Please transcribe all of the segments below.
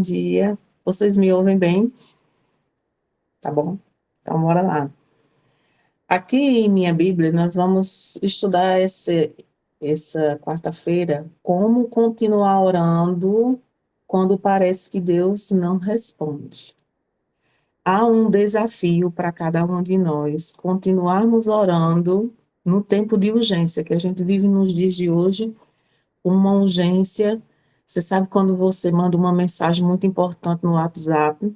Dia. Vocês me ouvem bem? Tá bom? Então, bora lá. Aqui em minha Bíblia, nós vamos estudar essa quarta-feira como continuar orando quando parece que Deus não responde. Há um desafio para cada um de nós, continuarmos orando no tempo de urgência que a gente vive nos dias de hoje, uma urgência. Você sabe quando você manda uma mensagem muito importante no WhatsApp,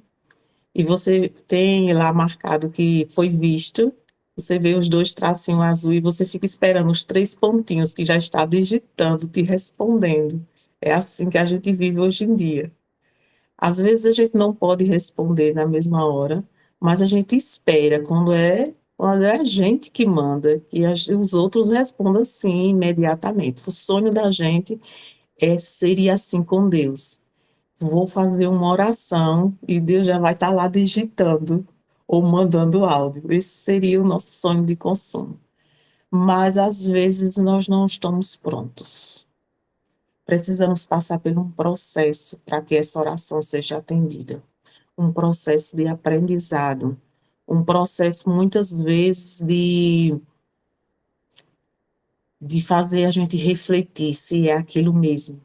e você tem lá marcado que foi visto, você vê os dois tracinhos azul e você fica esperando os três pontinhos que já está digitando, te respondendo. É assim que a gente vive hoje em dia. Às vezes a gente não pode responder na mesma hora, mas a gente espera quando é a gente que manda, que os outros respondam sim imediatamente. O sonho da gente seria assim com Deus. Vou fazer uma oração e Deus já vai estar lá digitando ou mandando áudio. Esse seria o nosso sonho de consumo. Mas às vezes nós não estamos prontos. Precisamos passar por um processo para que essa oração seja atendida. Um processo de aprendizado, um processo muitas vezes de fazer a gente refletir se é aquilo mesmo,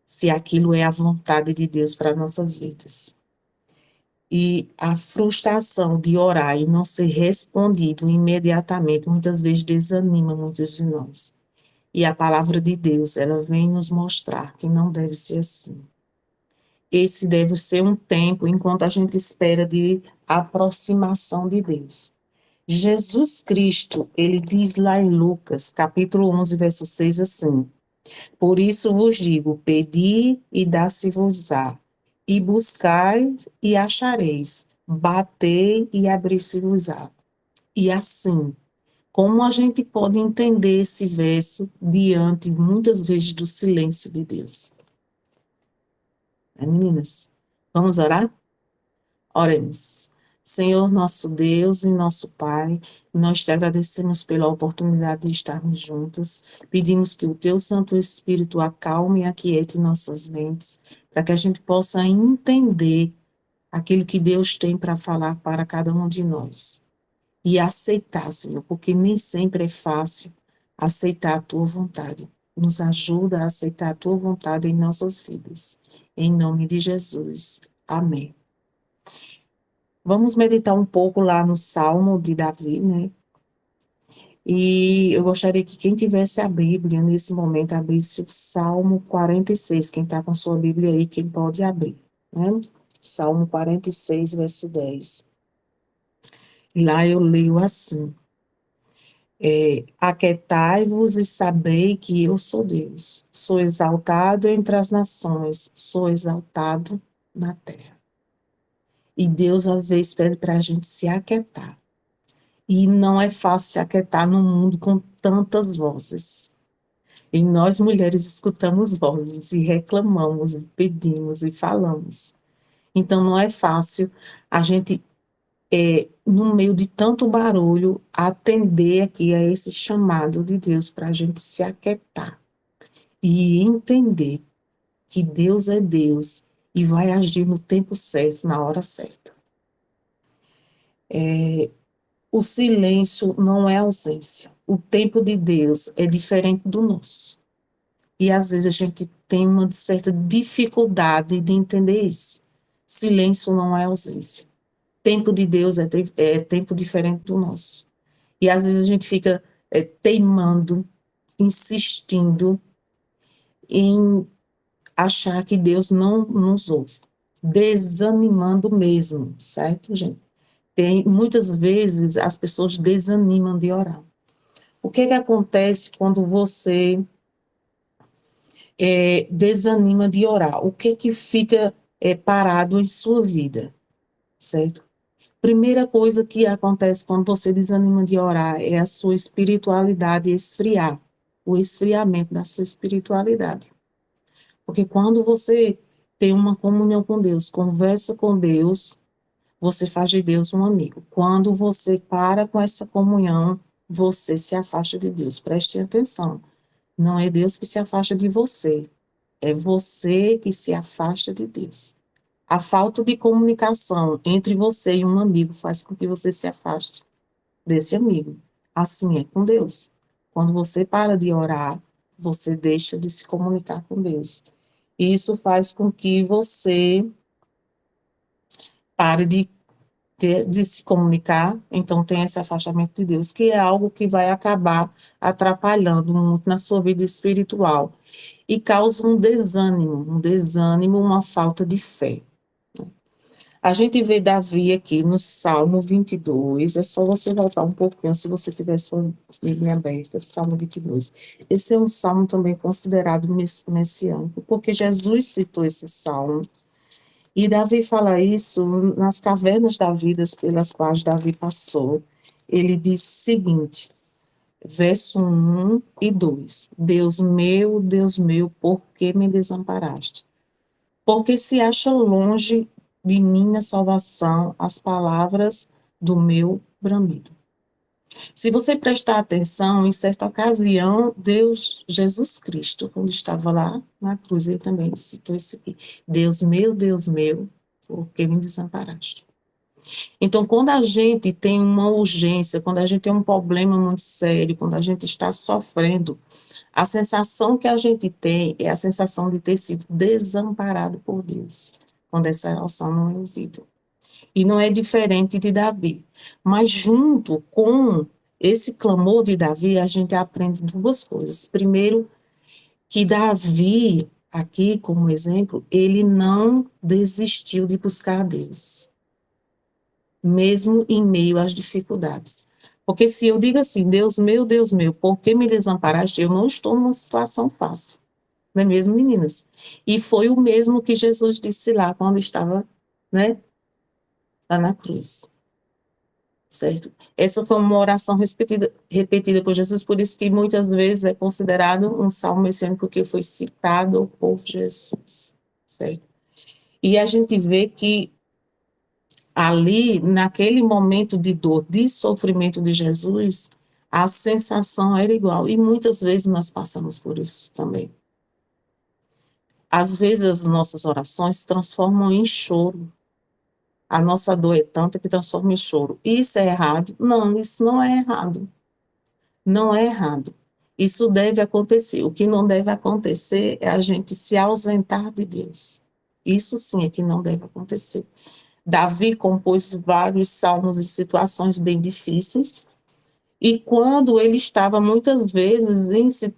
se aquilo é a vontade de Deus para nossas vidas. E a frustração de orar e não ser respondido imediatamente, muitas vezes desanima muitos de nós. E a palavra de Deus, ela vem nos mostrar que não deve ser assim. Esse deve ser um tempo enquanto a gente espera de aproximação de Deus. Jesus Cristo, ele diz lá em Lucas, capítulo 11, verso 6, assim: por isso vos digo, pedi e dá-se-vos-á, e buscai e achareis, batei e abri-se-vos-á. E assim, como a gente pode entender esse verso diante, muitas vezes, do silêncio de Deus? Meninas, vamos orar? Oremos. Senhor, nosso Deus e nosso Pai, nós te agradecemos pela oportunidade de estarmos juntas. Pedimos que o teu Santo Espírito acalme e aquiete nossas mentes, para que a gente possa entender aquilo que Deus tem para falar para cada um de nós. E aceitar, Senhor, porque nem sempre é fácil aceitar a tua vontade. Nos ajuda a aceitar a tua vontade em nossas vidas. Em nome de Jesus. Amém. Vamos meditar um pouco lá no Salmo de Davi, né? E eu gostaria que quem tivesse a Bíblia nesse momento abrisse o Salmo 46. Quem está com sua Bíblia aí, quem pode abrir, né? Salmo 46, verso 10. E lá eu leio assim: aquietai-vos e sabei que eu sou Deus. Sou exaltado entre as nações, sou exaltado na terra. E Deus às vezes pede para a gente se aquietar. E não é fácil se aquietar num mundo com tantas vozes. E nós mulheres escutamos vozes e reclamamos, e pedimos e falamos. Então não é fácil a gente, no meio de tanto barulho, atender aqui a esse chamado de Deus para a gente se aquietar e entender que Deus é Deus e vai agir no tempo certo, na hora certa. O silêncio não é ausência. O tempo de Deus é diferente do nosso. E às vezes a gente tem uma certa dificuldade de entender isso. Silêncio não é ausência. Tempo de Deus é tempo diferente do nosso. E às vezes a gente fica teimando, insistindo em achar que Deus não nos ouve. Desanimando mesmo, certo, gente? Muitas vezes as pessoas desanimam de orar. O que acontece quando você desanima de orar? O que fica parado em sua vida, certo? Primeira coisa que acontece quando você desanima de orar é a sua espiritualidade esfriar, o esfriamento da sua espiritualidade. Porque quando você tem uma comunhão com Deus, conversa com Deus, você faz de Deus um amigo. Quando você para com essa comunhão, você se afasta de Deus. Preste atenção. Não é Deus que se afasta de você. É você que se afasta de Deus. A falta de comunicação entre você e um amigo faz com que você se afaste desse amigo. Assim é com Deus. Quando você para de orar, você deixa de se comunicar com Deus. E isso faz com que você pare de se comunicar, então tem esse afastamento de Deus, que é algo que vai acabar atrapalhando muito na sua vida espiritual e causa um desânimo, uma falta de fé. A gente vê Davi aqui no Salmo 22, é só você voltar um pouquinho, se você tiver sua Bíblia aberta, Salmo 22. Esse é um salmo também considerado messiânico, porque Jesus citou esse salmo, e Davi fala isso nas cavernas da vida pelas quais Davi passou. Ele diz o seguinte, verso 1 e 2, Deus meu, por que me desamparaste? Porque se acha longe de minha salvação as palavras do meu bramido. Se você prestar atenção, em certa ocasião, Deus, Jesus Cristo, quando estava lá na cruz, ele também citou isso aqui. Deus meu, por que me desamparaste? Então, quando a gente tem uma urgência, quando a gente tem um problema muito sério, quando a gente está sofrendo, a sensação que a gente tem é a sensação de ter sido desamparado por Deus, quando essa oração não é ouvida. E não é diferente de Davi. Mas junto com esse clamor de Davi, a gente aprende duas coisas. Primeiro, que Davi, aqui como exemplo, ele não desistiu de buscar a Deus, mesmo em meio às dificuldades. Porque se eu digo assim, Deus meu, por que me desamparaste? Eu não estou numa situação fácil, não é mesmo, meninas? E foi o mesmo que Jesus disse lá, quando estava, né, lá na cruz, certo? Essa foi uma oração repetida por Jesus, por isso que muitas vezes é considerado um salmo messiânico, porque foi citado por Jesus, certo? E a gente vê que ali, naquele momento de dor, de sofrimento de Jesus, a sensação era igual. E muitas vezes nós passamos por isso também. Às vezes as nossas orações se transformam em choro. A nossa dor é tanta que transforma em choro. Isso é errado? Não, isso não é errado. Não é errado. Isso deve acontecer. O que não deve acontecer é a gente se ausentar de Deus. Isso sim é que não deve acontecer. Davi compôs vários salmos em situações bem difíceis, e quando ele estava muitas vezes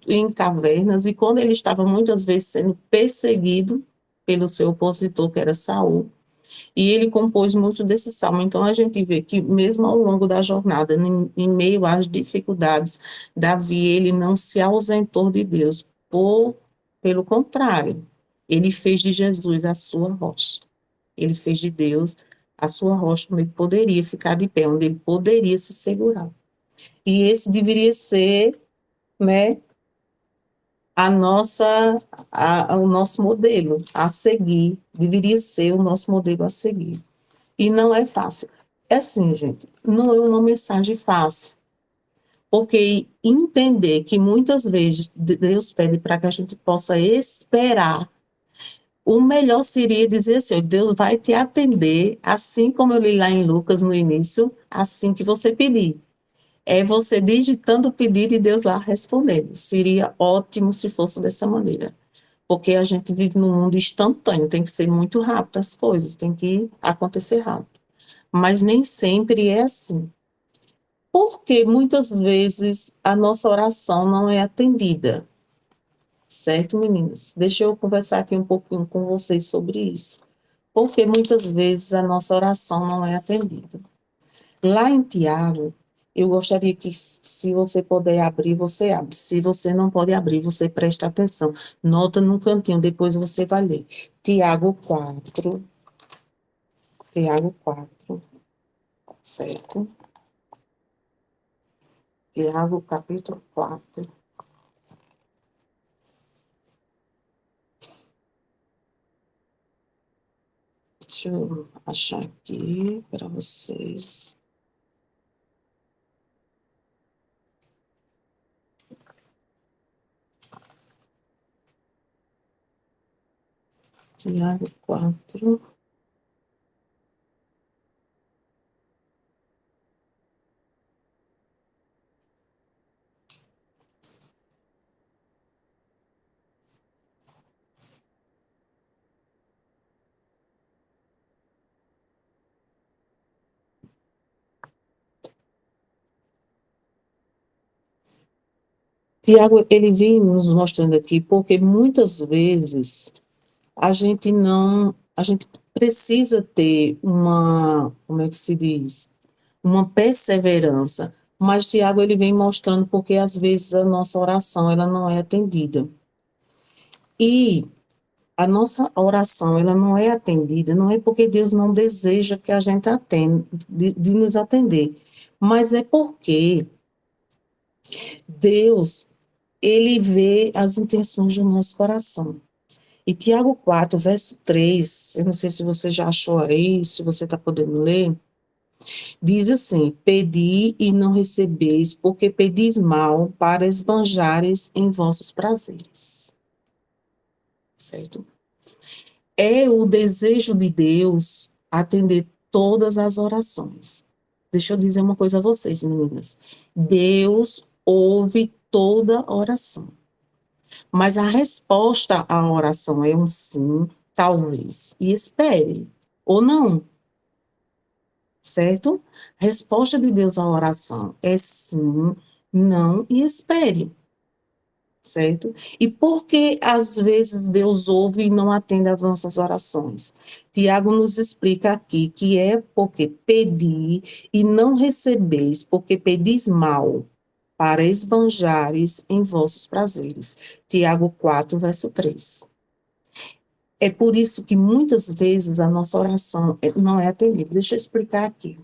em cavernas, e quando ele estava muitas vezes sendo perseguido pelo seu opositor, que era Saul, e ele compôs muito desse salmo. Então a gente vê que mesmo ao longo da jornada, em meio às dificuldades, Davi, ele não se ausentou de Deus, pelo contrário, ele fez de Jesus a sua rocha. Ele fez de Deus a sua rocha, onde ele poderia ficar de pé, onde ele poderia se segurar. E esse deveria ser, né, o nosso modelo a seguir, deveria ser o nosso modelo a seguir. E não é fácil. É assim, gente, não é uma mensagem fácil, porque entender que muitas vezes Deus pede para que a gente possa esperar. O melhor seria dizer assim, Deus vai te atender, assim como eu li lá em Lucas no início, assim que você pedir. É você digitando o pedido e Deus lá respondendo. Seria ótimo se fosse dessa maneira. Porque a gente vive num mundo instantâneo, tem que ser muito rápido as coisas, tem que acontecer rápido. Mas nem sempre é assim. Porque muitas vezes a nossa oração não é atendida. Certo, meninas? Deixa eu conversar aqui um pouquinho com vocês sobre isso. Porque muitas vezes a nossa oração não é atendida. Lá em Tiago, eu gostaria que, se você puder abrir, você abre. Se você não pode abrir, você presta atenção. Nota num cantinho, depois você vai ler. Tiago 4. Tiago 4, certo? Tiago, capítulo 4. Deixa eu achar aqui para vocês. Tiago 4. Tiago, ele vem nos mostrando aqui, porque muitas vezes a gente precisa ter uma, como é que se diz? Uma perseverança. Mas Tiago, ele vem mostrando porque às vezes a nossa oração, ela não é atendida. E a nossa oração, ela não é atendida, não é porque Deus não deseja que a gente atenda, de nos atender, mas é porque Deus, ele vê as intenções do nosso coração. E Tiago 4, verso 3, eu não sei se você já achou aí, se você está podendo ler, diz assim: pedi e não recebeis, porque pedis mal para esbanjares em vossos prazeres. Certo? É o desejo de Deus atender todas as orações. Deixa eu dizer uma coisa a vocês, meninas. Deus ouve toda oração. Mas a resposta à oração é um sim, talvez, e espere, ou não, certo? Resposta de Deus à oração é sim, não e espere, certo? E por que às vezes Deus ouve e não atende às nossas orações? Tiago nos explica aqui que é porque pedi e não recebeis, porque pedis mal, para esbanjares em vossos prazeres. Tiago 4, verso 3. É por isso que muitas vezes a nossa oração não é atendida. Deixa eu explicar aqui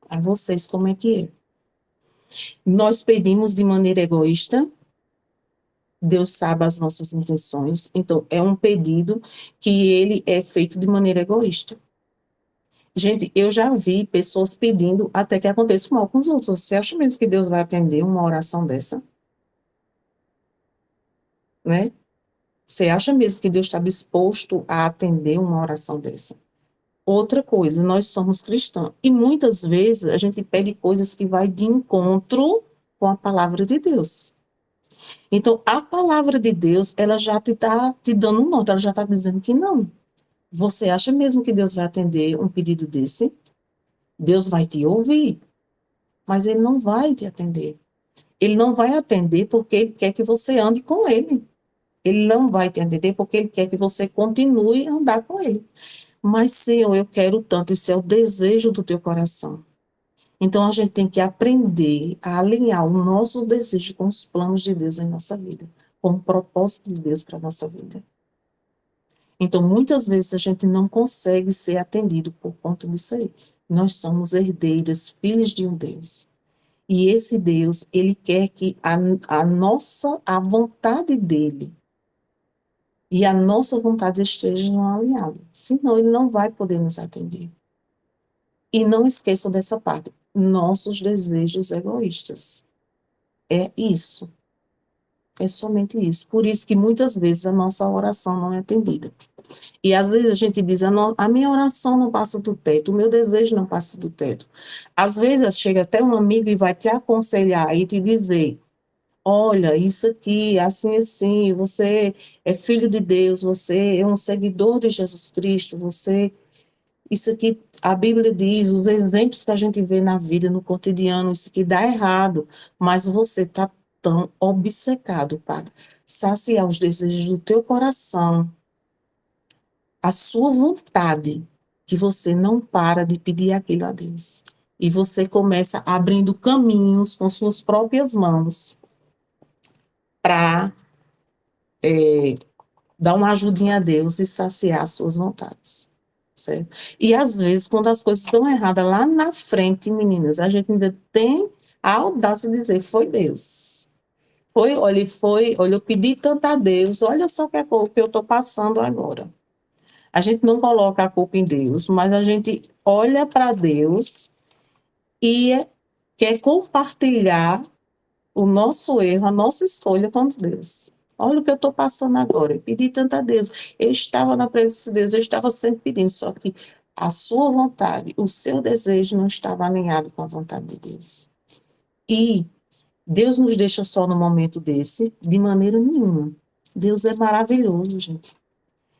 a vocês como é que é. Nós pedimos de maneira egoísta, Deus sabe as nossas intenções, então é um pedido que ele é feito de maneira egoísta. Gente, eu já vi pessoas pedindo até que aconteça mal com os outros. Você acha mesmo que Deus vai atender uma oração dessa? Né? Você acha mesmo que Deus está disposto a atender uma oração dessa? Outra coisa, nós somos cristãos e muitas vezes a gente pede coisas que vai de encontro com a palavra de Deus. Então, a palavra de Deus, ela já te está te dando um norte, ela já está dizendo que não. Você acha mesmo que Deus vai atender um pedido desse? Deus vai te ouvir, mas ele não vai te atender. Ele não vai atender porque ele quer que você ande com ele. Ele não vai te atender porque ele quer que você continue a andar com ele. Mas, Senhor, eu quero tanto, isso é o desejo do teu coração. Então, a gente tem que aprender a alinhar os nossos desejos com os planos de Deus em nossa vida, com o propósito de Deus para a nossa vida. Então, muitas vezes a gente não consegue ser atendido por conta disso aí. Nós somos herdeiras, filhos de um Deus. E esse Deus, ele quer que a vontade dele e a nossa vontade estejam alinhadas. Senão, ele não vai poder nos atender. E não esqueçam dessa parte, nossos desejos egoístas. É isso. É somente isso. Por isso que muitas vezes a nossa oração não é atendida. E às vezes a gente diz, a minha oração não passa do teto, o meu desejo não passa do teto. Às vezes chega até um amigo e vai te aconselhar e te dizer, olha, isso aqui, assim, assim, você é filho de Deus, você é um seguidor de Jesus Cristo, você... Isso aqui, a Bíblia diz, os exemplos que a gente vê na vida, no cotidiano, isso aqui dá errado, mas você está tão obcecado para saciar os desejos do teu coração, a sua vontade, que você não para de pedir aquilo a Deus. E você começa abrindo caminhos com suas próprias mãos para dar uma ajudinha a Deus e saciar as suas vontades. Certo? E às vezes, quando as coisas estão erradas lá na frente, meninas, a gente ainda tem a audácia de dizer, foi Deus. Olha, eu pedi tanto a Deus, olha só o que eu estou passando agora. A gente não coloca a culpa em Deus, mas a gente olha para Deus e quer compartilhar o nosso erro, a nossa escolha com Deus. Olha o que eu estou passando agora. Eu pedi tanto a Deus. Eu estava na presença de Deus, eu estava sempre pedindo, só que a sua vontade, o seu desejo não estava alinhado com a vontade de Deus. E Deus nos deixa só no momento desse, de maneira nenhuma. Deus é maravilhoso, gente.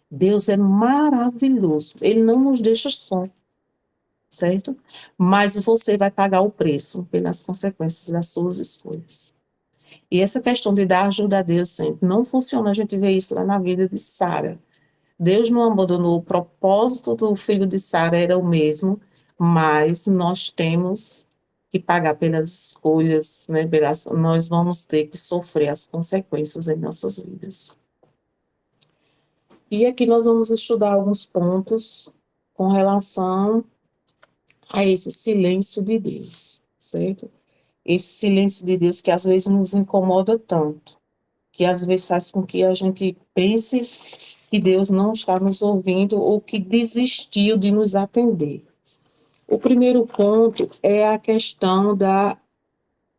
Deus é maravilhoso. Ele não nos deixa só, certo? Mas você vai pagar o preço pelas consequências das suas escolhas. E essa questão de dar ajuda a Deus sempre não funciona. A gente vê isso lá na vida de Sara. Deus não abandonou, o propósito do filho de Sara era o mesmo, mas nós temos que pagar pelas escolhas, né? Nós vamos ter que sofrer as consequências em nossas vidas. E aqui nós vamos estudar alguns pontos com relação a esse silêncio de Deus, certo? Esse silêncio de Deus que às vezes nos incomoda tanto, que às vezes faz com que a gente pense que Deus não está nos ouvindo ou que desistiu de nos atender. O primeiro ponto é a questão da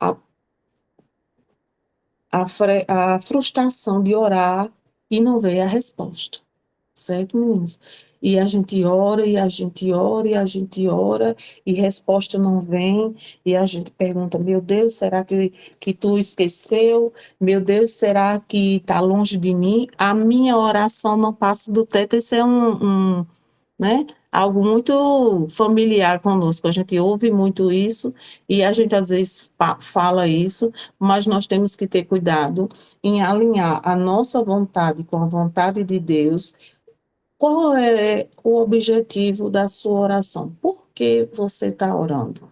a, a frustração de orar e não ver a resposta. Certo, meninas? E a gente ora, e a gente ora, e a gente ora, e resposta não vem, e a gente pergunta, meu Deus, será que tu esqueceu? Meu Deus, será que está longe de mim? A minha oração não passa do teto, isso é né? Algo muito familiar conosco. A gente ouve muito isso e a gente às vezes fala isso, mas nós temos que ter cuidado em alinhar a nossa vontade com a vontade de Deus. Qual é o objetivo da sua oração? Por que você está orando?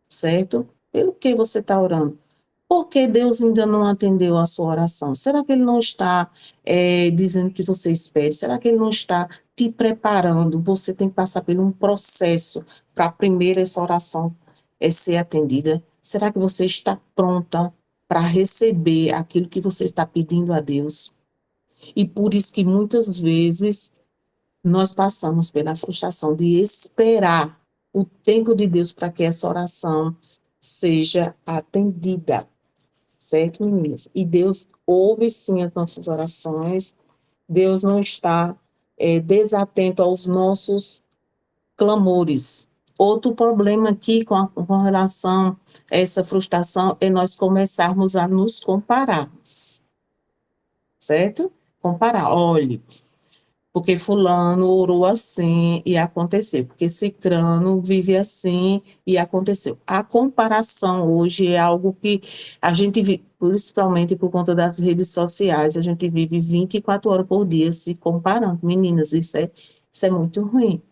Certo? Pelo que você está orando? Por que Deus ainda não atendeu a sua oração? Será que Ele não está dizendo que você espere? Será que Ele não está te preparando? Você tem que passar por um processo para primeiro essa oração ser atendida. Será que você está pronta para receber aquilo que você está pedindo a Deus? E por isso que muitas vezes nós passamos pela frustração de esperar o tempo de Deus para que essa oração seja atendida. Certo, meninas? E Deus ouve sim as nossas orações, Deus não está desatento aos nossos clamores. Outro problema aqui com relação a essa frustração é nós começarmos a nos compararmos, certo? Comparar, olhe, porque fulano orou assim e aconteceu, porque cicrano vive assim e aconteceu. A comparação hoje é algo que a gente vive, principalmente por conta das redes sociais, a gente vive 24 horas por dia se comparando. Meninas, isso é muito ruim.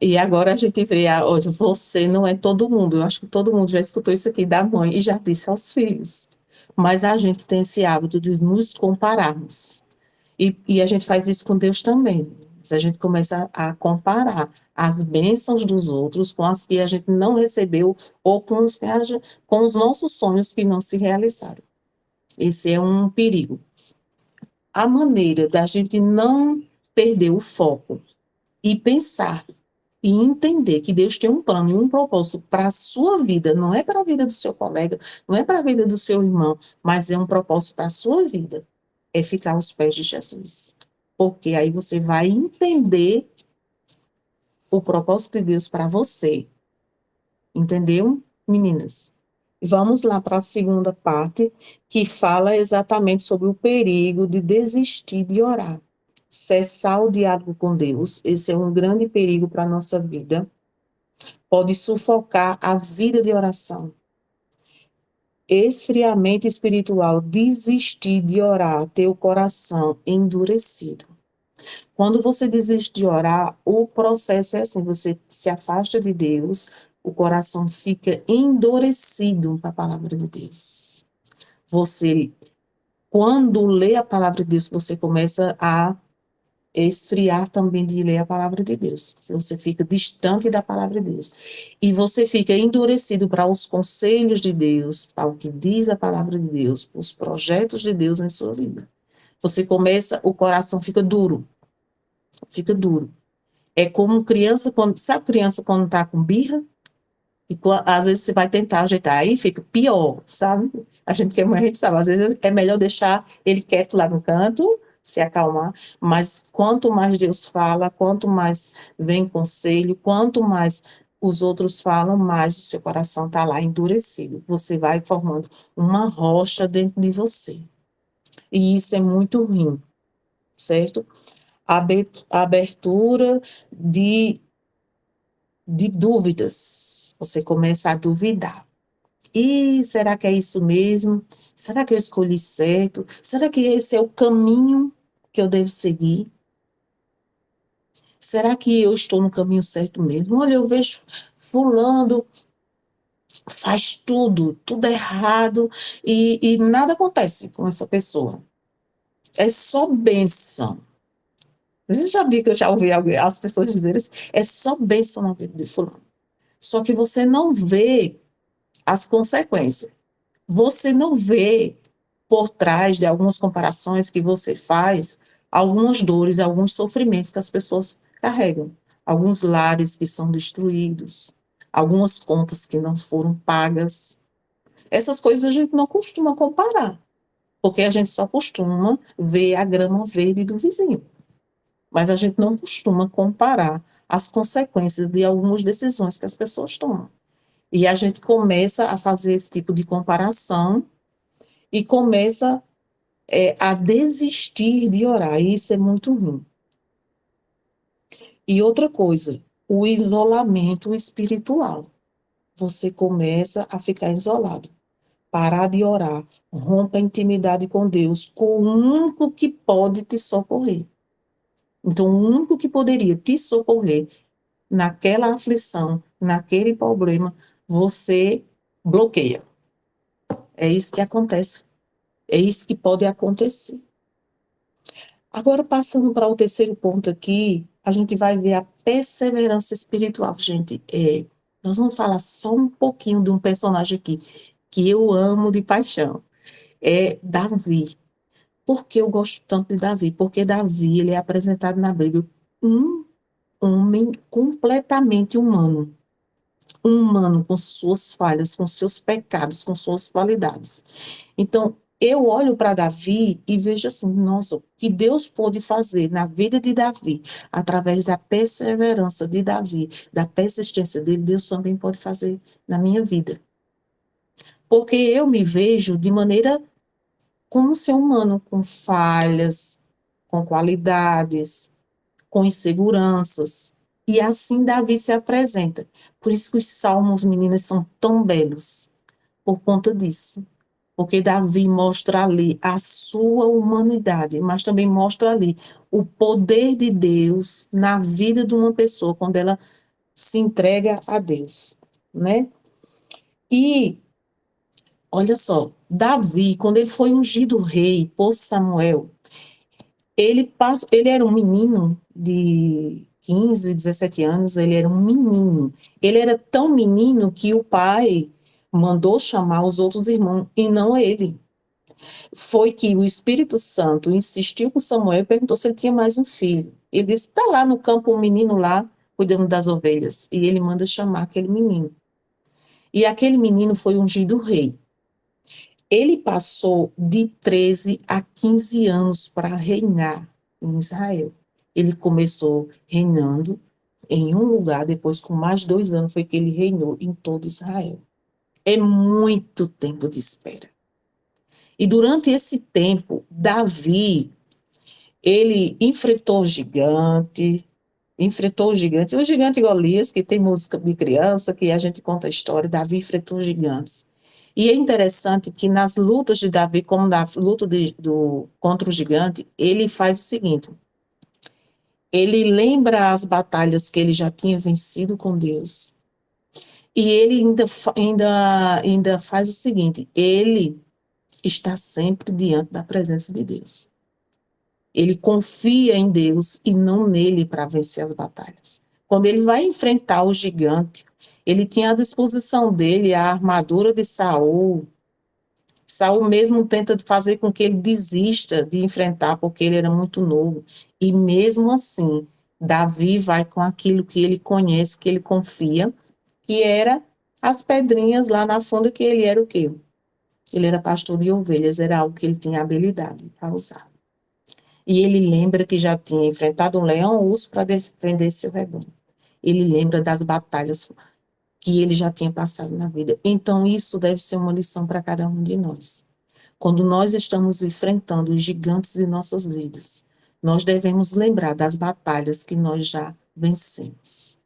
E agora a gente vê, hoje, você não é todo mundo. Eu acho que todo mundo já escutou isso aqui da mãe e já disse aos filhos. Mas a gente tem esse hábito de nos compararmos. E a gente faz isso com Deus também. Se a gente começa a comparar as bênçãos dos outros com as que a gente não recebeu ou com os nossos sonhos que não se realizaram. Esse é um perigo. A maneira da gente não perder o foco e pensar e entender que Deus tem um plano e um propósito para a sua vida, não é para a vida do seu colega, não é para a vida do seu irmão, mas é um propósito para a sua vida, é ficar aos pés de Jesus. Porque aí você vai entender o propósito de Deus para você. Entendeu, meninas? Vamos lá para a segunda parte, que fala exatamente sobre o perigo de desistir de orar. Cessar o diálogo com Deus, esse é um grande perigo para a nossa vida. Pode sufocar a vida de oração. Esfriamento espiritual, desistir de orar, ter o coração endurecido. Quando você desiste de orar, o processo é assim, você se afasta de Deus, o coração fica endurecido para a palavra de Deus. Você, quando lê a palavra de Deus, você começa a esfriar também de ler a palavra de Deus. Você fica distante da palavra de Deus. E você fica endurecido para os conselhos de Deus, para o que diz a palavra de Deus, para os projetos de Deus em sua vida. Você começa, o coração fica duro. Fica duro. É como criança, sabe criança quando está com birra? E às vezes você vai tentar ajeitar, aí fica pior, sabe? A gente que é mãe, a gente sabe, às vezes é melhor deixar ele quieto lá no canto, se acalmar, mas quanto mais Deus fala, quanto mais vem conselho, quanto mais os outros falam, mais o seu coração está lá endurecido. Você vai formando uma rocha dentro de você. E isso é muito ruim, certo? A abertura de dúvidas. Você começa a duvidar. E será que é isso mesmo? Será que eu escolhi certo? Será que esse é o caminho que eu devo seguir? Será que eu estou no caminho certo mesmo? Olha, eu vejo fulano faz tudo errado e nada acontece com essa pessoa. É só bênção. Você já viu que eu já ouvi as pessoas dizerem assim, é só bênção na vida de fulano. Só que você não vê as consequências. Você não vê por trás de algumas comparações que você faz, algumas dores, alguns sofrimentos que as pessoas carregam. Alguns lares que são destruídos, algumas contas que não foram pagas. Essas coisas a gente não costuma comparar, porque a gente só costuma ver a grama verde do vizinho. Mas a gente não costuma comparar as consequências de algumas decisões que as pessoas tomam. E a gente começa a fazer esse tipo de comparação e começa a desistir de orar. E isso é muito ruim. E outra coisa, o isolamento espiritual. Você começa a ficar isolado, parar de orar, rompa a intimidade com Deus, com o único que pode te socorrer. Então, o único que poderia te socorrer naquela aflição, naquele problema, você bloqueia. É isso que acontece. É isso que pode acontecer. Agora, passando para o terceiro ponto aqui, a gente vai ver a perseverança espiritual. Gente, nós vamos falar só um pouquinho de um personagem aqui que eu amo de paixão. É Davi. Por que eu gosto tanto de Davi? Porque Davi, ele é apresentado na Bíblia um homem completamente humano. Humano, com suas falhas, com seus pecados, com suas qualidades. Então, eu olho para Davi e vejo assim, nossa, o que Deus pôde fazer na vida de Davi, através da perseverança de Davi, da persistência dele, Deus também pode fazer na minha vida. Porque eu me vejo de maneira como ser humano, com falhas, com qualidades, com inseguranças. E assim Davi se apresenta. Por isso que os salmos, meninas, são tão belos, por conta disso. Porque Davi mostra ali a sua humanidade, mas também mostra ali o poder de Deus na vida de uma pessoa, quando ela se entrega a Deus, né? E, olha só, Davi, quando ele foi ungido rei por Samuel, ele era um menino de 15, 17 anos, ele era um menino. Ele era tão menino que o pai mandou chamar os outros irmãos e não ele. Foi que o Espírito Santo insistiu com Samuel e perguntou se ele tinha mais um filho. Ele disse: está lá no campo um menino lá, cuidando das ovelhas. E ele manda chamar aquele menino. E aquele menino foi ungido rei. Ele passou de 13 a 15 anos para reinar em Israel. Ele começou reinando em um lugar, depois com mais 2 anos foi que ele reinou em todo Israel. É muito tempo de espera. E durante esse tempo, Davi, ele enfrentou o gigante Golias, que tem música de criança, que a gente conta a história, Davi enfrentou gigantes. E é interessante que nas lutas de Davi, como na luta contra o gigante, ele faz o seguinte, ele lembra as batalhas que ele já tinha vencido com Deus, e ele ainda faz o seguinte, ele está sempre diante da presença de Deus. Ele confia em Deus e não nele para vencer as batalhas. Quando ele vai enfrentar o gigante, ele tinha à disposição dele a armadura de Saul. Saul mesmo tenta fazer com que ele desista de enfrentar, porque ele era muito novo. E mesmo assim, Davi vai com aquilo que ele conhece, que ele confia, que era as pedrinhas lá na funda, que ele era o quê? Ele era pastor de ovelhas, era algo que ele tinha habilidade para usar. E ele lembra que já tinha enfrentado um leão urso para defender seu rebanho. Ele lembra das batalhas que ele já tinha passado na vida. Então, isso deve ser uma lição para cada um de nós. Quando nós estamos enfrentando os gigantes de nossas vidas, nós devemos lembrar das batalhas que nós já vencemos.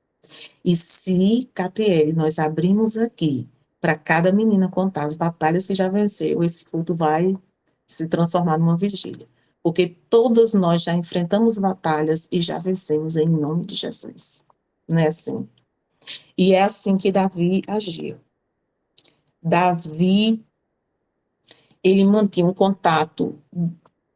E se, Catiele, nós abrimos aqui para cada menina contar as batalhas que já venceu, esse culto vai se transformar numa vigília. Porque todos nós já enfrentamos batalhas e já vencemos em nome de Jesus. Não é assim? E é assim que Davi agiu. Davi, ele mantinha um contato,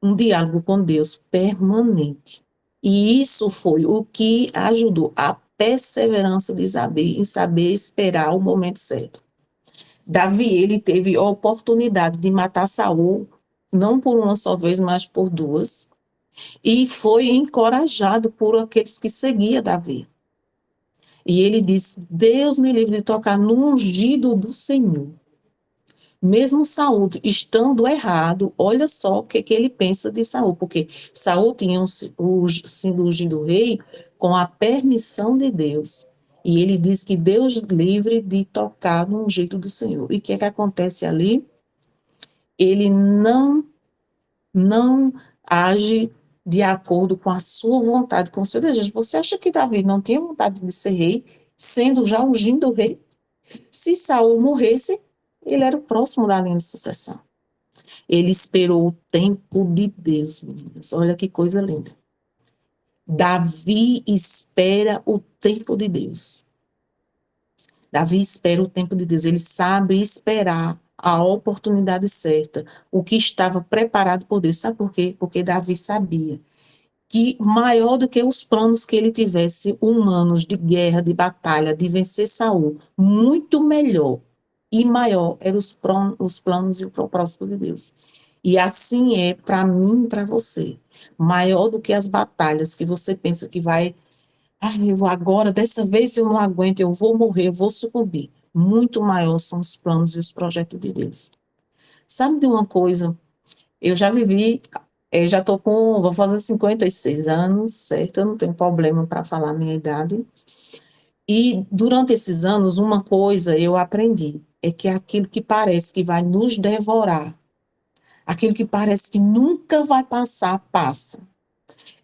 um diálogo com Deus permanente. E isso foi o que ajudou a perseverança de Davi em saber esperar o momento certo. Davi, ele teve a oportunidade de matar Saul, não por uma só vez, mas por duas, e foi encorajado por aqueles que seguiam Davi. E ele disse: Deus me livre de tocar no ungido do Senhor. Mesmo Saul estando errado, olha só o que ele pensa de Saul, porque Saul tinha sido ungido rei com a permissão de Deus. E ele diz que Deus livre de tocar no ungido do Senhor. E o que é que acontece ali? Ele não age de acordo com a sua vontade, com o seu desejo. Você acha que Davi não tinha vontade de ser rei, sendo já ungido rei? Se Saul morresse, ele era o próximo da linha de sucessão. Ele esperou o tempo de Deus, meninas. Olha que coisa linda. Davi espera o tempo de Deus. Davi espera o tempo de Deus. Ele sabe esperar a oportunidade certa, o que estava preparado por Deus. Sabe por quê? Porque Davi sabia que maior do que os planos que ele tivesse humanos de guerra, de batalha, de vencer Saul, muito melhor e maior eram os planos e o propósito de Deus. E assim é para mim e para você. Maior do que as batalhas que você pensa que vai, eu vou agora, dessa vez eu não aguento, eu vou morrer, eu vou sucumbir. Muito maior são os planos e os projetos de Deus. Sabe de uma coisa? Eu já vivi, já estou vou fazer 56 anos, certo? Eu não tenho problema para falar a minha idade. E durante esses anos, uma coisa eu aprendi, é que aquilo que parece que vai nos devorar, aquilo que parece que nunca vai passar, passa.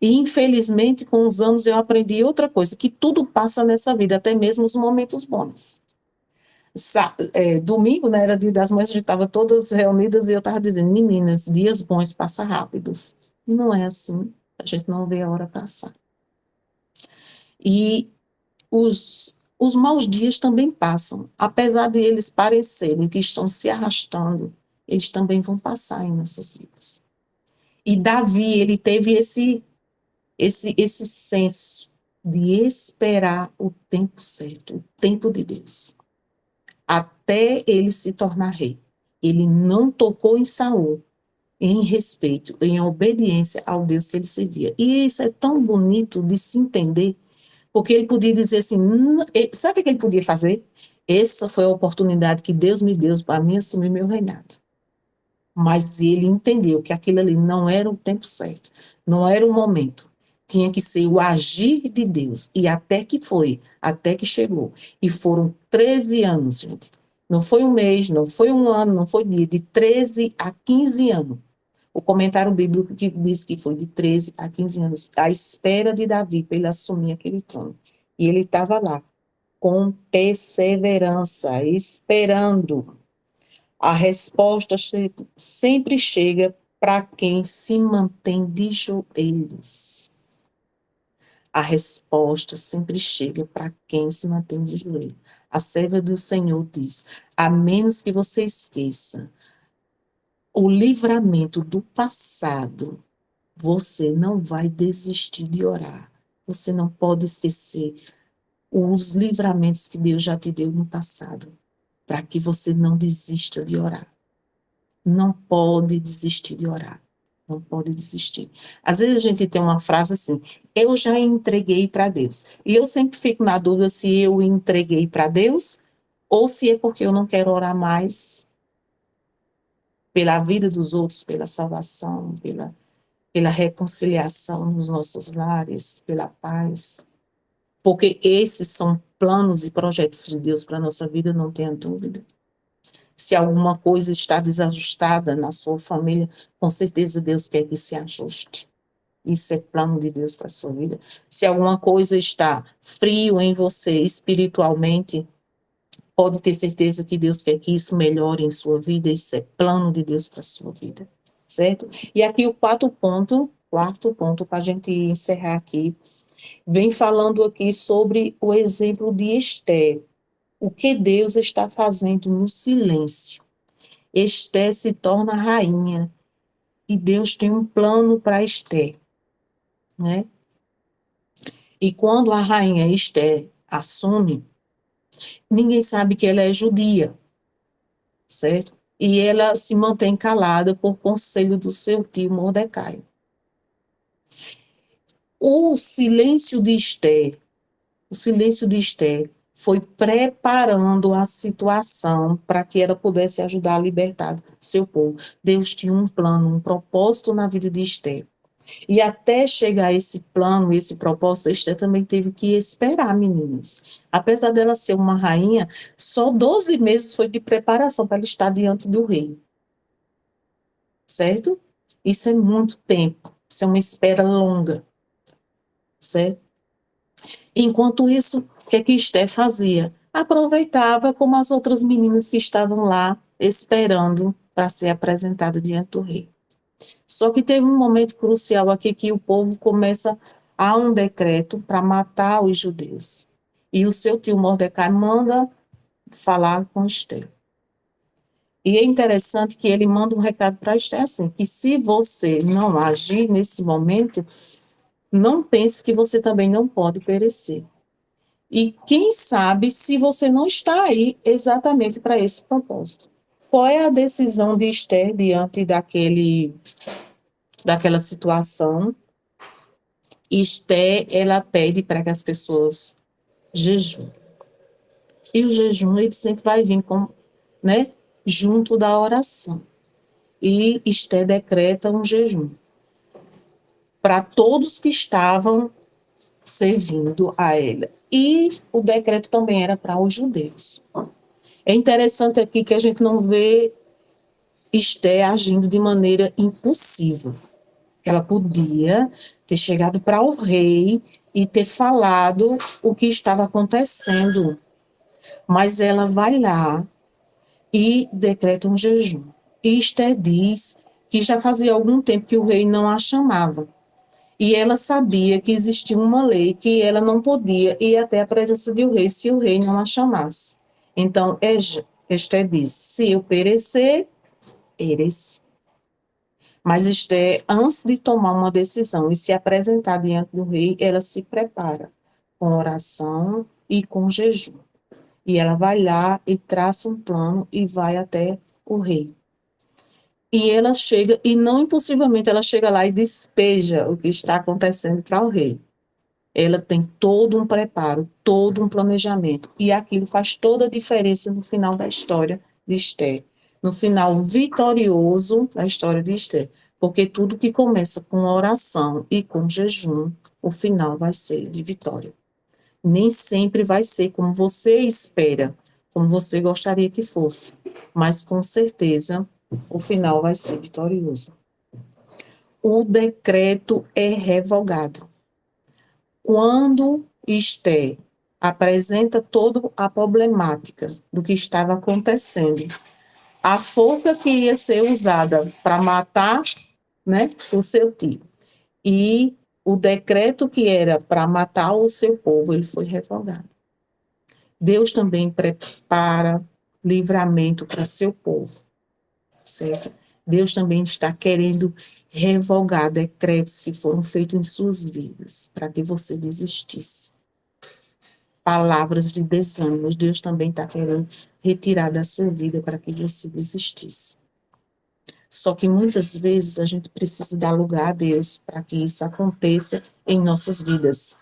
E infelizmente, com os anos eu aprendi outra coisa, que tudo passa nessa vida, até mesmo os momentos bons. Domingo, né, era Dia das Mães, a gente estava todas reunidas e eu estava dizendo: meninas, dias bons passam rápidos. E não é assim, a gente não vê a hora passar. E os maus dias também passam, apesar de eles parecerem que estão se arrastando, eles também vão passar em nossas vidas. E Davi, ele teve esse senso de esperar o tempo certo, o tempo de Deus, até ele se tornar rei. Ele não tocou em Saul, em respeito, em obediência ao Deus que ele servia. E isso é tão bonito de se entender, porque ele podia dizer assim, sabe o que ele podia fazer? Essa foi a oportunidade que Deus me deu para mim assumir meu reinado. Mas ele entendeu que aquilo ali não era o tempo certo, não era o momento. Tinha que ser o agir de Deus. E até que foi, até que chegou. E foram 13 anos, gente. Não foi um mês, não foi um ano, não foi dia, de 13 a 15 anos. O comentário bíblico que diz que foi de 13 a 15 anos, à espera de Davi para ele assumir aquele trono. E ele estava lá, com perseverança, esperando. A resposta sempre chega para quem se mantém de joelhos. A resposta sempre chega para quem se mantém de joelhos. A serva do Senhor diz: a menos que você esqueça o livramento do passado, você não vai desistir de orar. Você não pode esquecer os livramentos que Deus já te deu no passado, para que você não desista de orar. Não pode desistir de orar. Não pode desistir. Às vezes a gente tem uma frase assim: eu já entreguei para Deus. E eu sempre fico na dúvida se eu entreguei para Deus ou se é porque eu não quero orar mais pela vida dos outros, pela salvação, pela reconciliação nos nossos lares, pela paz. Porque esses são planos e projetos de Deus para a nossa vida, não tenha dúvida. Se alguma coisa está desajustada na sua família, com certeza Deus quer que se ajuste. Isso é plano de Deus para a sua vida. Se alguma coisa está frio em você espiritualmente, pode ter certeza que Deus quer que isso melhore em sua vida, isso é plano de Deus para a sua vida, certo? E aqui o quarto ponto para a gente encerrar aqui, vem falando aqui sobre o exemplo de Esther, o que Deus está fazendo no silêncio. Esther se torna rainha e Deus tem um plano para Esther, né? E quando a rainha Esther assume, ninguém sabe que ela é judia, certo? E ela se mantém calada por conselho do seu tio Mordecai. O silêncio de Esther, o silêncio de Esther foi preparando a situação para que ela pudesse ajudar a libertar seu povo. Deus tinha um plano, um propósito na vida de Esther. E até chegar a esse plano, esse propósito, Esther também teve que esperar, meninas. Apesar dela ser uma rainha, só 12 meses foi de preparação para ela estar diante do rei. Certo? Isso é muito tempo. Isso é uma espera longa. Certo? Enquanto isso, o que Esther fazia? Aproveitava como as outras meninas que estavam lá esperando para ser apresentada diante do rei. Só que teve um momento crucial aqui que o povo começa a um decreto para matar os judeus. E o seu tio Mordecai manda falar com Esther. E é interessante que ele manda um recado para Esther assim, que se você não agir nesse momento, não pense que você também não pode perecer. E quem sabe se você não está aí exatamente para esse propósito. Qual é a decisão de Esther diante daquela situação? Esther, ela pede para que as pessoas jejuem. E o jejum, ele sempre vai vir né, junto da oração. E Esther decreta um jejum para todos que estavam servindo a ela. E o decreto também era para os judeus. É interessante aqui que a gente não vê Esther agindo de maneira impulsiva. Ela podia ter chegado para o rei e ter falado o que estava acontecendo, mas ela vai lá e decreta um jejum. E Esther diz que já fazia algum tempo que o rei não a chamava. E ela sabia que existia uma lei que ela não podia ir até a presença do rei se o rei não a chamasse. Então, Esther diz, se eu perecer, pereci. Mas Esther, antes de tomar uma decisão e se apresentar diante do rei, ela se prepara com oração e com jejum. E ela vai lá e traça um plano e vai até o rei. E ela chega, e não impulsivamente, ela chega lá e despeja o que está acontecendo para o rei. Ela tem todo um preparo, todo um planejamento. E aquilo faz toda a diferença no final da história de Esther. No final vitorioso da história de Esther. Porque tudo que começa com oração e com jejum, o final vai ser de vitória. Nem sempre vai ser como você espera, como você gostaria que fosse. Mas com certeza o final vai ser vitorioso. O decreto é revogado. Quando Esther apresenta toda a problemática do que estava acontecendo, a forca que ia ser usada para matar, né, o seu tio, e o decreto que era para matar o seu povo, ele foi revogado. Deus também prepara livramento para seu povo, certo? Deus também está querendo revogar decretos que foram feitos em suas vidas, para que você desistisse. Palavras de desânimo, Deus também está querendo retirar da sua vida para que você desistisse. Só que muitas vezes a gente precisa dar lugar a Deus para que isso aconteça em nossas vidas.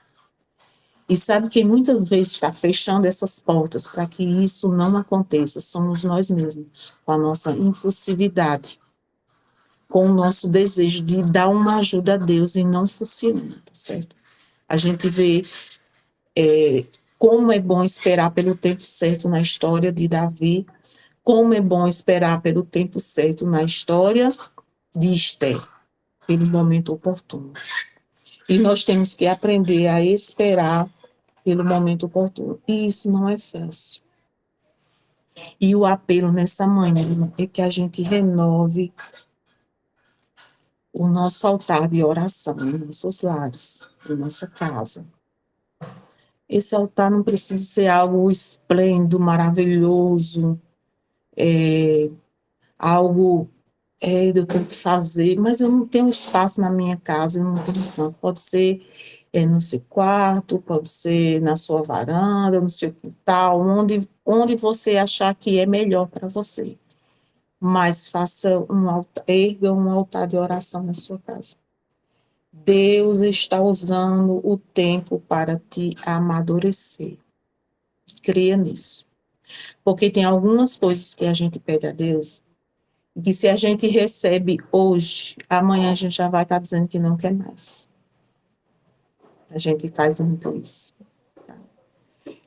E sabe que muitas vezes está fechando essas portas para que isso não aconteça. Somos nós mesmos, com a nossa impulsividade, com o nosso desejo de dar uma ajuda a Deus e não funciona, tá certo? A gente vê como é bom esperar pelo tempo certo na história de Davi, como é bom esperar pelo tempo certo na história de Esther, pelo momento oportuno. E nós temos que aprender a esperar pelo momento oportuno. E isso não é fácil. E o apelo nessa manhã é que a gente renove o nosso altar de oração em nossos lares, em nossa casa. Esse altar não precisa ser algo esplêndido, maravilhoso, algo eu tenho que fazer, mas eu não tenho espaço na minha casa, eu não tenho, não. Pode ser no seu quarto, pode ser na sua varanda, no seu quintal, onde você achar que é melhor para você. Mas faça erga um altar de oração na sua casa. Deus está usando o tempo para te amadurecer. Creia nisso. Porque tem algumas coisas que a gente pede a Deus, que se a gente recebe hoje, amanhã a gente já vai estar dizendo que não quer mais. A gente faz muito isso. Sabe?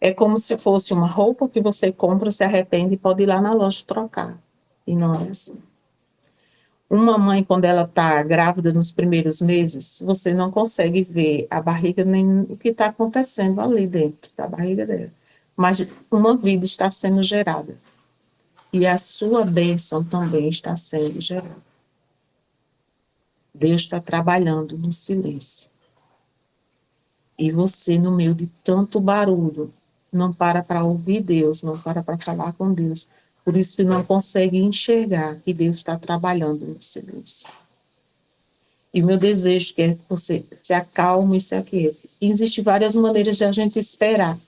É como se fosse uma roupa que você compra, se arrepende e pode ir lá na loja trocar. E não é assim. Uma mãe, quando ela está grávida nos primeiros meses, você não consegue ver a barriga nem o que está acontecendo ali dentro da barriga dela. Mas uma vida está sendo gerada. E a sua bênção também está sendo gerada. Deus está trabalhando no silêncio. E você, no meio de tanto barulho, não para ouvir Deus, não para falar com Deus. Por isso que não consegue enxergar que Deus está trabalhando no silêncio. E o meu desejo é que você se acalme e se aquiete. Existem várias maneiras de a gente esperar.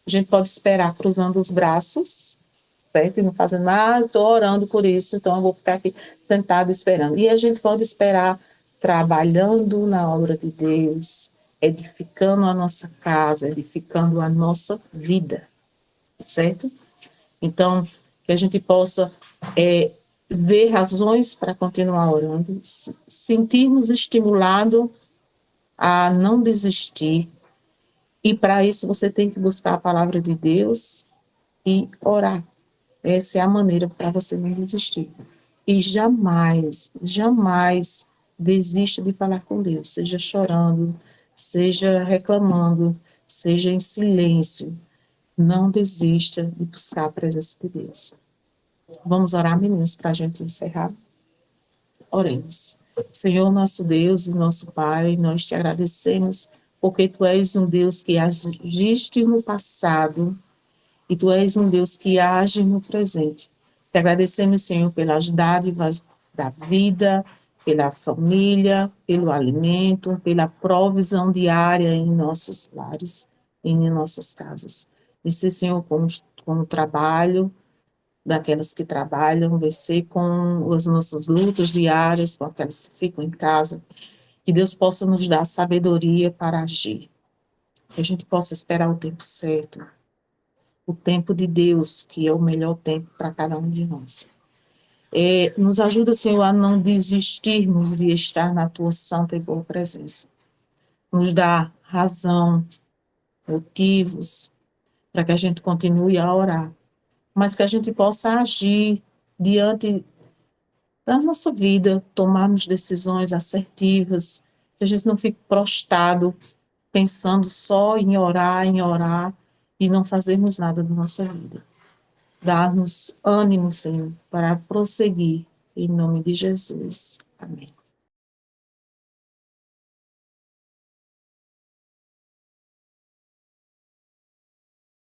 A gente pode esperar cruzando os braços, certo? E não fazendo nada, estou orando por isso, então eu vou ficar aqui sentado esperando. E a gente pode esperar trabalhando na obra de Deus, edificando a nossa casa, edificando a nossa vida, certo? Então, que a gente possa ver razões para continuar orando, sentirmos estimulados a não desistir. E para isso você tem que buscar a palavra de Deus e orar. Essa é a maneira para você não desistir. E jamais, jamais desista de falar com Deus, seja chorando, seja reclamando, seja em silêncio. Não desista de buscar a presença de Deus. Vamos orar, meninos, para a gente encerrar? Oremos. Senhor, nosso Deus e nosso Pai, nós te agradecemos porque Tu és um Deus que agiste no passado e Tu és um Deus que age no presente. Te agradecemos, Senhor, pelas dádivas da vida, pela família, pelo alimento, pela provisão diária em nossos lares, em nossas casas. E se, Senhor, com o trabalho, daquelas que trabalham, vencer com as nossas lutas diárias, com aquelas que ficam em casa, que Deus possa nos dar sabedoria para agir, que a gente possa esperar o tempo certo, o tempo de Deus, que é o melhor tempo para cada um de nós. Nos ajuda, Senhor, a não desistirmos de estar na Tua santa e boa presença. Nos dá razão, motivos, para que a gente continue a orar, mas que a gente possa agir diante da nossa vida, tomarmos decisões assertivas, que a gente não fique prostrado, pensando só em orar e não fazermos nada da nossa vida. Dar-nos ânimo, Senhor, para prosseguir, em nome de Jesus. Amém.